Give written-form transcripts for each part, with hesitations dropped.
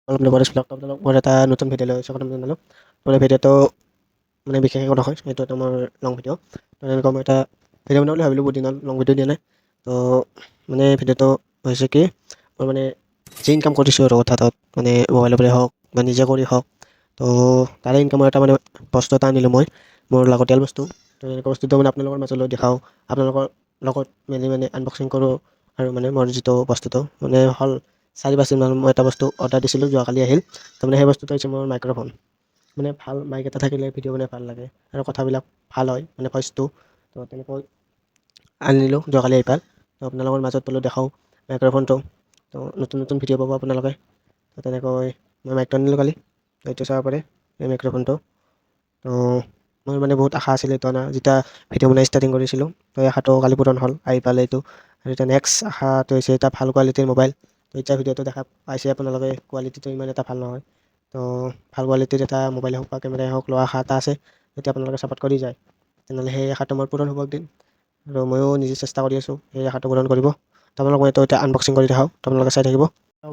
অলপ নবৰেশ ব্লগ মোৰ এটা নতুন ভিডিঅ' লৈ স্বাগতম জনালোঁ। মানে ভিডিঅ'টো মানে বিশেষ একো নহয়, এইটো এটা মোৰ লং ভিডিঅ'। তেনেকুৱা মই এটা ভিডিঅ' বনাওঁ বুলি ভাবিলোঁ, বহুত দিনত লং ভিডিঅ' দিয়া নাই। তো মানে ভিডিঅ'টো হৈছে কি, মই মানে যি ইনকাম কৰিছোঁ আৰু হঠাৎ মানে মোবাইলৰ পৰাই হওক বা নিজে কৰি হওক, তো তাৰে ইনকামৰ এটা মানে বস্তু এটা আনিলোঁ মই, মোৰ লাগতিয়াল বস্তু। তো এনেকুৱা বস্তুটো মানে আপোনালোকৰ মাজলৈ দেখাওঁ, আপোনালোকৰ লগত মিলি মানে আনবক্সিং কৰোঁ। আৰু মানে মোৰ যিটো বস্তুটো মানে হ'ল 4-5 দিনমান মই এটা বস্তু অৰ্ডাৰ দিছিলোঁ, যোৱাকালি আহিল। তাৰমানে সেই বস্তুটো হৈছে মোৰ মাইক্ৰ'ফোন। মানে ভাল মাইক এটা থাকিলে ভিডিঅ' বনাই ভাল লাগে আৰু কথাবিলাক ভাল হয়, মানে ভইচটো। তো তেনেকৈ আনিলোঁ যোৱাকালি আহি পাল। তো আপোনালোকৰ মাজত বোলো দেখাওঁ মাইক্ৰ'ফোনটো। তো নতুন নতুন ভিডিঅ' পাব আপোনালোকে। তো তেনেকৈ মই মাইকটো আনিলোঁ কালি, তো এইটো চাব পাৰে এই মাইক্ৰ'ফোনটো। তো মোৰ মানে বহুত আশা আছিল এইটো অনা, যেতিয়া ভিডিঅ' বনাই ষ্টাৰ্টিং কৰিছিলোঁ। তো এই আশাটো কালি পূৰণ হ'ল, আহি পালে এইটো। আৰু এতিয়া নেক্সট আশাটো হৈছে এটা ভাল কোৱালিটিৰ মোবাইল। তো এতিয়া ভিডিঅ'টো দেখা পাইছে আপোনালোকে, কোৱালিটিটো ইমান এটা ভাল নহয়। তো ভাল কোৱালিটিৰ এটা মোবাইল হওক বা কেমেৰাই হওক লোৱা আশা এটা আছে, যদি আপোনালোকে ছাপোৰ্ট কৰি যায় তেনেহ'লে সেই আশাটো মোৰ পূৰণ হ'ব একদিন। আৰু ময়ো নিজে চেষ্টা কৰি আছোঁ সেই আশাটো পূৰণ কৰিব। তো আপোনালোক মই এইটো এতিয়া আনবক্সিং কৰি দেখাওঁ, তো আপোনালোকে চাই থাকিব।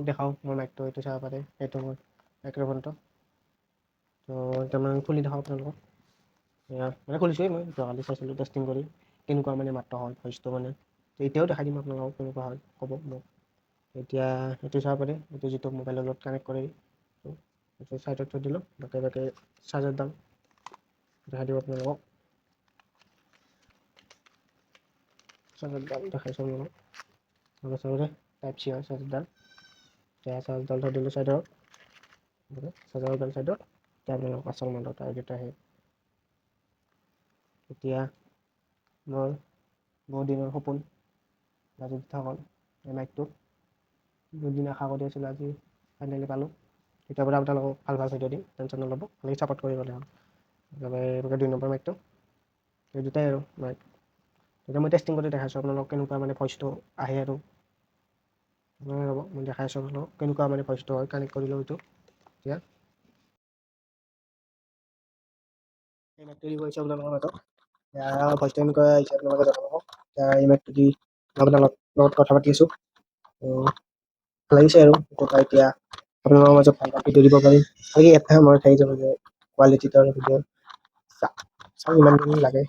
দেখাওঁ মোৰ মাইকটো, এইটো চাব পাৰে, এইটো মোৰ মাইক্ৰ'ফোনটো। তো এতিয়া মই খুলি দেখাওঁ আপোনালোকক। মানে খুলিছোঁৱেই, মই যোৱাকালি চাইছিলোঁ টেষ্টিং কৰি কেনেকুৱা মানে মাতটো হয়, ভইচটো মানে। তো এতিয়াও দেখাই দিম আপোনালোকক কেনেকুৱা হয়, ক'ব মোক। এতিয়া এইটো চাব পাৰে, এইটো যিটো মোবাইলৰ লগত কানেক্ট কৰি, এইটো চাইডত থৈ দিলোঁ। বাকী চাৰ্জাৰডাল দেখাই দিব আপোনালোকক। চাৰ্জাৰডাল দেখাইছোঁ আপোনালোকক, চাৰ্জাৰে টাইপ চি হয় চাৰ্জাৰডাল। এতিয়া চাৰ্জাৰডাল থৈ দিলোঁ চাইডত, চাৰ্জাৰডাল চাইডত। এতিয়া আপোনালোকক আচল মানটো এইকেইটা আহে। এতিয়া মোৰ বহুত দিনৰ সপোন আজি কথা হ'ল এই মাইকটো। বহুত দিন আশা কৰি আছিলোঁ, আজি ফাইনেলি পালোঁ। তেতিয়াৰ পৰা আপোনালোকক ভাল ভাল ভিডিঅ' দিম, টেনশ্যন নল'ব, খালি ছাপোৰ্ট কৰি গ'লে হ'ল। এনেকৈ 2 নম্বৰ মাইকটো, এই দুটাই আৰু মাইক। এতিয়া মই টেষ্টিং কৰি দেখাইছোঁ আপোনালোকক কেনেকুৱা মানে ভইচটো আহে আৰু ৰ'ব মই দেখাই আছোঁ আপোনালোকক কেনেকুৱা মানে ভইচটো হয়। কানেক্ট কৰিলোঁ এইটো এতিয়া। এই মাইকটো দি কৰিছোঁ আপোনালোকৰ মাজত। এতিয়া ভইচটো এনেকুৱা আহিছে আপোনালোকে জনাব। এতিয়া এই মাইকটো দি আপোনালোকৰ লগত কথা পাতি আছোঁ। ভাল লাগিছে আৰু এতিয়া আপোনালোকৰ মাজত ভাল ভাল ভিডিঅ' দিব পাৰিম। খালি এটা মই থাকি যাব যে কোৱালিটিটো আৰু ভিডিঅ' চাওঁ ইমান দিন লাগে,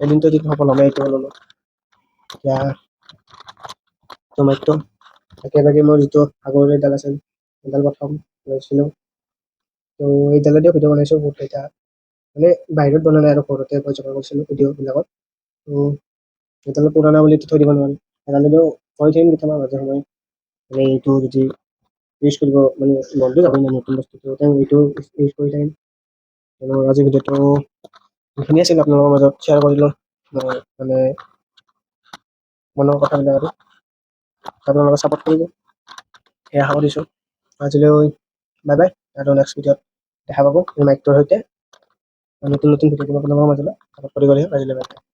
এদিনটো যদি সফল হ'লে এইটো ল'লোঁ। এতিয়া মাইকটো একেবাৰে মোৰ যিটো আগৰ এডাল আছিল, সেইডাল প্ৰথম লৈছিলোঁ। তো এইডালেদিও ভিডিঅ' বনাইছোঁ বহুত কেইটা, মানে বাহিৰত বনোৱা নাই আৰু ঘৰতে মই জমা কৰিছিলোঁ ভিডিঅ'বিলাকত। তো এইডাল পুৰণা বুলিতো থৈ দিব নোৱাৰি, এডালেদিও কৰি থাকিম কেতিয়াবা মাজে সময়ে। মানে এইটো যদি ইউজ কৰিব মানে মনটো যাব না নতুন বস্তুটো, এইটো ইউজ কৰি থাকিম। আজি ভিডিঅ'টো এইখিনিয়ে আছিল আপোনালোকৰ মাজত শ্বেয়াৰ কৰিলোঁ, মানে মনৰ কথাবিলাক আৰু আপোনালোকে ছাপোৰ্ট কৰিব, সেয়া আশা কৰিছোঁ। আজিলৈ বাই বাই, আৰু নেক্সট ভিডিঅ'ত দেখা পাব এই মাইকটোৰ সৈতে। নতুন নতুন ভিডিঅ' দিব আপোনালোকৰ মাজলৈ, ছাপোৰ্ট কৰি গ'লে আজিলৈ বাই বাই।